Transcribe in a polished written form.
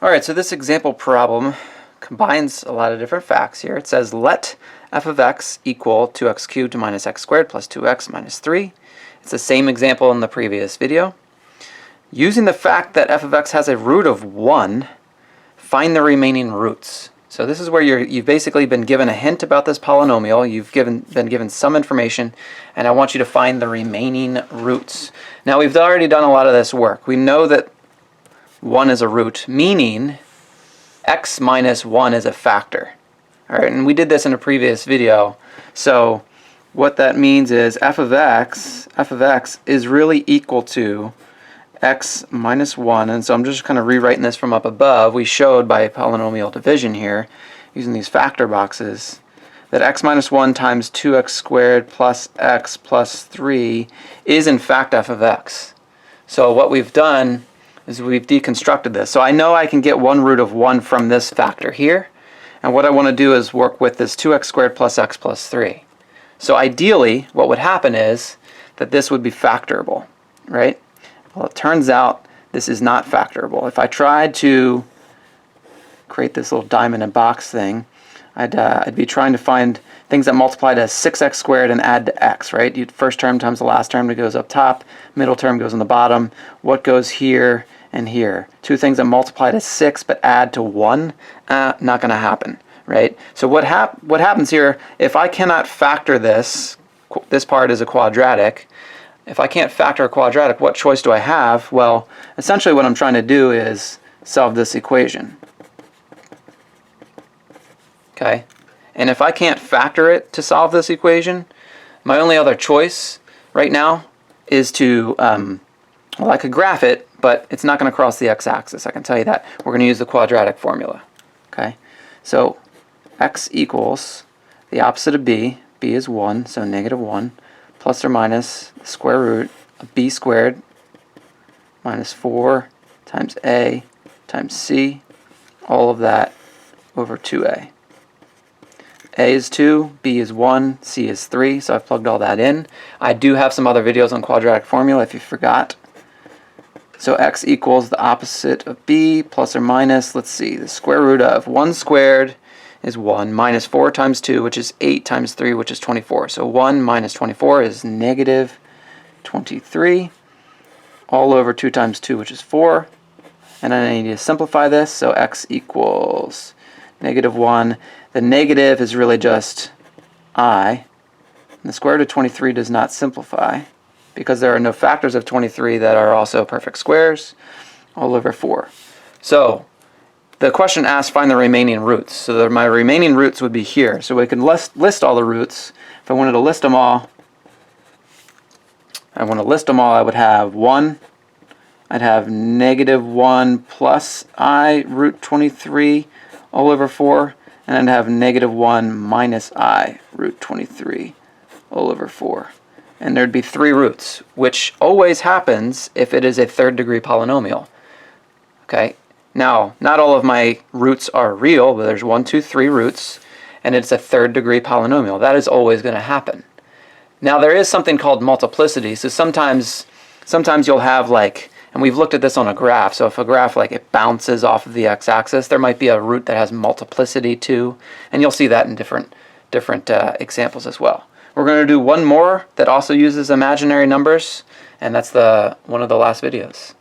Alright, so this example problem combines a lot of different facts here. It says let f of x equal 2x cubed minus x squared plus 2x minus 3. It's the same example in the previous video. Using the fact that f of x has a root of 1, find the remaining roots. So this is where you've basically been given a hint about this polynomial. You've been given some information, and I want you to find the remaining roots. Now we've already done a lot of this work. We know that 1 is a root, meaning x minus 1 is a factor. Alright, and we did this in a previous video. So what that means is f of x is really equal to x minus 1, and so I'm just kind of rewriting this from up above. We showed by polynomial division here, using these factor boxes, that x minus 1 times 2x squared plus x plus 3 is in fact f of x. So what we've done is we've deconstructed this. So I know I can get one root of 1 from this factor here, and what I want to do is work with this 2x squared plus x plus 3. So ideally, what would happen is that this would be factorable, right? Well, it turns out this is not factorable. If I tried to create this little diamond and box thing, I'd be trying to find things that multiply to 6x squared and add to x, right? First term times the last term that goes up top, middle term goes on the bottom. What goes here and here? Two things that multiply to 6 but add to 1, not going to happen, right? So what happens here, if I cannot factor this part is a quadratic. If I can't factor a quadratic, what choice do I have? Well, essentially what I'm trying to do is solve this equation. Okay? And if I can't factor it to solve this equation, my only other choice right now is to, well, I could graph it, but it's not going to cross the x-axis. I can tell you that. We're going to use the quadratic formula. Okay? So x equals the opposite of b. b is 1, so negative 1. Plus or minus the square root of b squared minus 4 times a times c, all of that over 2a. A is 2, b is 1, c is 3, so I've plugged all that in. I do have some other videos on quadratic formula if you forgot. So x equals the opposite of b plus or minus, let's see, the square root of 1 squared is 1 minus 4 times 2, which is 8 times 3, which is 24. So 1 minus 24 is negative 23, all over 2 times 2, which is 4. And then I need to simplify this, so x equals negative 1. The negative is really just I. And the square root of 23 does not simplify, because there are no factors of 23 that are also perfect squares, all over 4. So the question asks find the remaining roots. So my remaining roots would be here. So we can list all the roots. If I wanted to list them all, I would have 1. I'd have negative 1 plus I root 23 all over 4. And I'd have negative 1 minus I root 23 all over 4. And there'd be 3 roots, which always happens if it is a third degree polynomial. Okay? Now, not all of my roots are real, but there's 1, 2, 3 roots, and it's a third degree polynomial. That is always going to happen. Now, there is something called multiplicity. So sometimes you'll have like, and we've looked at this on a graph, so if a graph like it bounces off of the x-axis, there might be a root that has multiplicity too, and you'll see that in different examples as well. We're going to do one more that also uses imaginary numbers, and that's one of the last videos.